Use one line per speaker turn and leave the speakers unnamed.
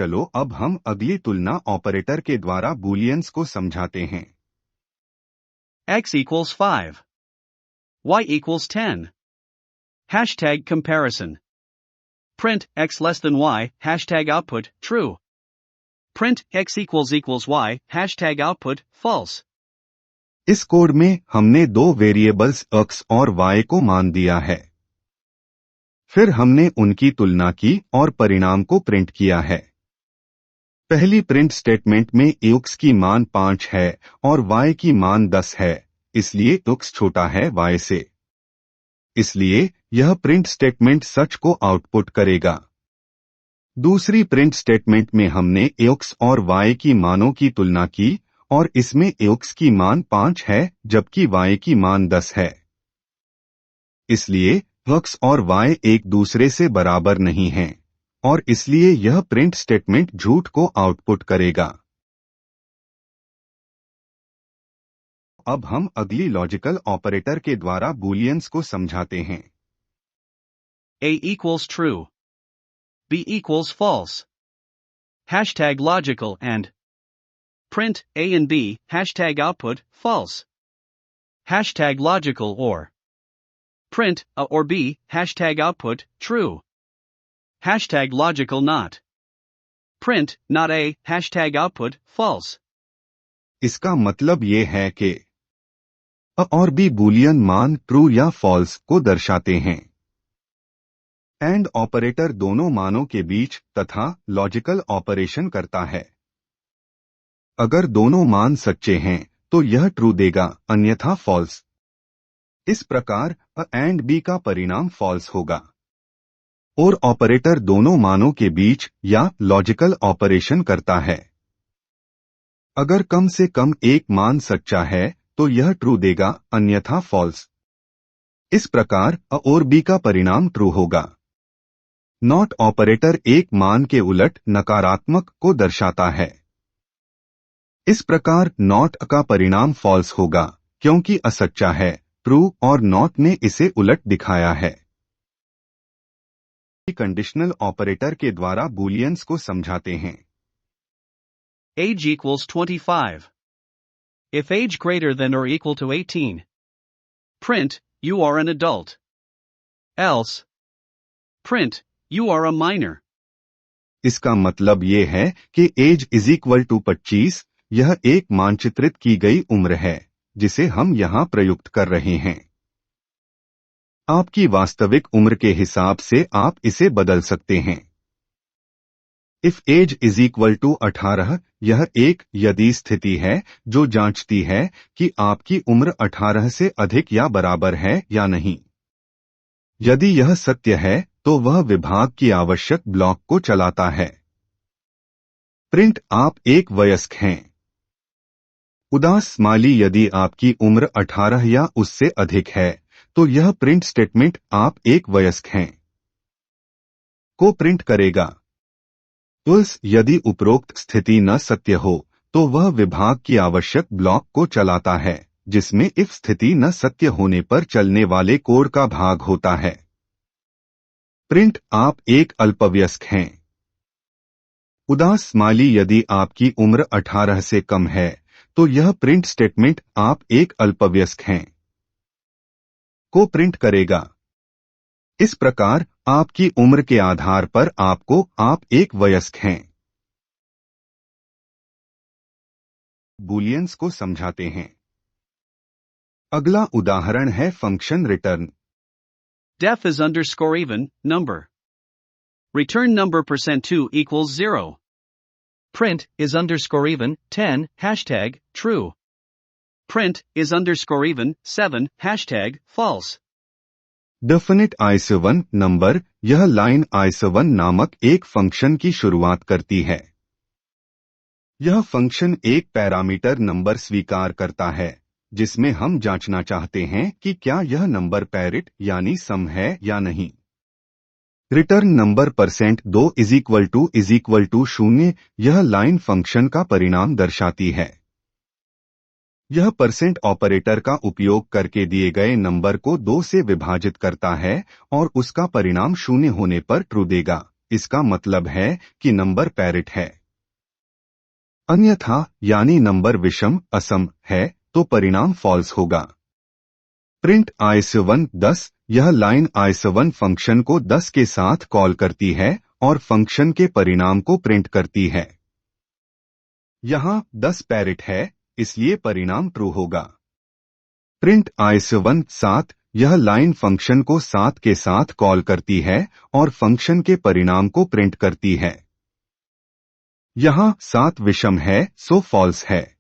चलो अब हम अगली तुलना ऑपरेटर के द्वारा बूलियंस को समझाते हैं।
X equals 5. Y equals 10. Hashtag comparison. Print X less than Y, hashtag output, true. Print X equals Y, hashtag output, false.
इस कोड में हमने दो वेरिएबल्स x और y को मान दिया है। फिर हमने उनकी तुलना की और परिणाम को प्रिंट किया है। पहली प्रिंट स्टेटमेंट में x की मान 5 है और y की मान 10 है, इसलिए x छोटा है y से। इसलिए यह प्रिंट स्टेटमेंट सच को आउटपुट करेगा। दूसरी प्रिंट स्टेटमेंट में हमने x और y की मानों की तुलना की और इसमें x की मान 5 है जबकि y की मान 10 है। इसलिए x और y एक दूसरे से बराबर नहीं हैं और इसलिए यह प्रिंट स्टेटमेंट झूठ को आउटपुट करेगा। अब हम अगली लॉजिकल ऑपरेटर के द्वारा बूलियंस को समझाते हैं।
A equals true. B equals false. Hashtag logical and print A and B, hashtag output, false. Hashtag logical or print A or B, hashtag output, true. Hashtag logical not. Print not A, hashtag output, false.
इसका मतलब ये है कि A और B Boolean मान true या false को दर्शाते हैं। एंड ऑपरेटर दोनों मानों के बीच तथा लॉजिकल ऑपरेशन करता है। अगर दोनों मान सच्चे हैं तो यह ट्रू देगा, अन्यथा फॉल्स। इस प्रकार A एंड B का परिणाम फॉल्स होगा। और ऑपरेटर दोनों मानों के बीच या लॉजिकल ऑपरेशन करता है। अगर कम से कम एक मान सच्चा है तो यह ट्रू देगा, अन्यथा फॉल्स। इस प्रकार A और B का परिणाम ट्रू होगा। नॉट ऑपरेटर एक मान के उलट नकारात्मक को दर्शाता है। इस प्रकार नॉट का परिणाम फॉल्स होगा क्योंकि असच्चा है, ट्रू और नॉट ने इसे उलट दिखाया है। कंडीशनल ऑपरेटर के द्वारा बूलियंस को समझाते हैं।
Age equals 25. If age greater than or equal to 18. Print, you are an adult. Else. Print, you are a minor.
इसका मतलब ये है कि एज इज इक्वल टू 25, यह एक मानचित्रित की गई उम्र है जिसे हम यहाँ प्रयुक्त कर रहे हैं। आपकी वास्तविक उम्र के हिसाब से आप इसे बदल सकते हैं। If age is equal to 18, यह एक यदि स्थिति है जो जांचती है कि आपकी उम्र 18 से अधिक या बराबर है या नहीं। यदि यह सत्य है तो वह विभाग की आवश्यक ब्लॉक को चलाता है। प्रिंट आप एक वयस्क हैं। उदास स्माइली यदि आपकी उम्र 18 या उससे अधिक है तो यह प्रिंट स्टेटमेंट आप एक वयस्क हैं को प्रिंट करेगा। उस यदि उपरोक्त स्थिति न सत्य हो तो वह विभाग की आवश्यक ब्लॉक को चलाता है जिसमें इफ स्थिति न सत्य होने पर चलने वाले कोड का भाग होता है। प्रिंट आप एक अल्पवयस्क हैं। उदास स्माइली यदि आपकी उम्र 18 से कम है तो यह प्रिंट स्टेटमेंट आप एक अल्पवयस्क हैं को प्रिंट करेगा। इस प्रकार आपकी उम्र के आधार पर आप एक वयस्क हैं। बूलियंस को समझाते हैं। अगला उदाहरण है function return.
Def is underscore even, number. Return number %2 equals 0. Print is underscore even, 10, hashtag, true. Print is underscore even, 7, hashtag, false.
Definite i7 number, यह लाइन i7 नामक एक फंक्शन की शुरुआत करती है। यह फंक्शन एक पैरामीटर नंबर स्वीकार करता है जिसमें हम जांचना चाहते हैं कि क्या यह नंबर पैरिट यानी सम है या नहीं। Return number %2 is equal to 0, यह लाइन फंक्शन का परिणाम दर्शाती है। यह परसेंट ऑपरेटर का उपयोग करके दिए गए नंबर को 2 से विभाजित करता है और उसका परिणाम 0 होने पर ट्रू देगा, इसका मतलब है कि नंबर पैरिट है। अन्यथा यानी नंबर विषम असम है तो परिणाम फॉल्स होगा। प्रिंट i7 10, यह लाइन i7 फंक्शन को 10 के साथ कॉल करती है और फंक्शन के परिणाम को प्रिंट करती है। यहाँ 10 पैरिट है, इसलिए परिणाम ट्रू होगा। प्रिंट i7 7, यह लाइन फंक्शन को 7 के साथ कॉल करती है और फंक्शन के परिणाम को प्रिंट करती है। यहाँ 7 विषम है सो फॉल्स है।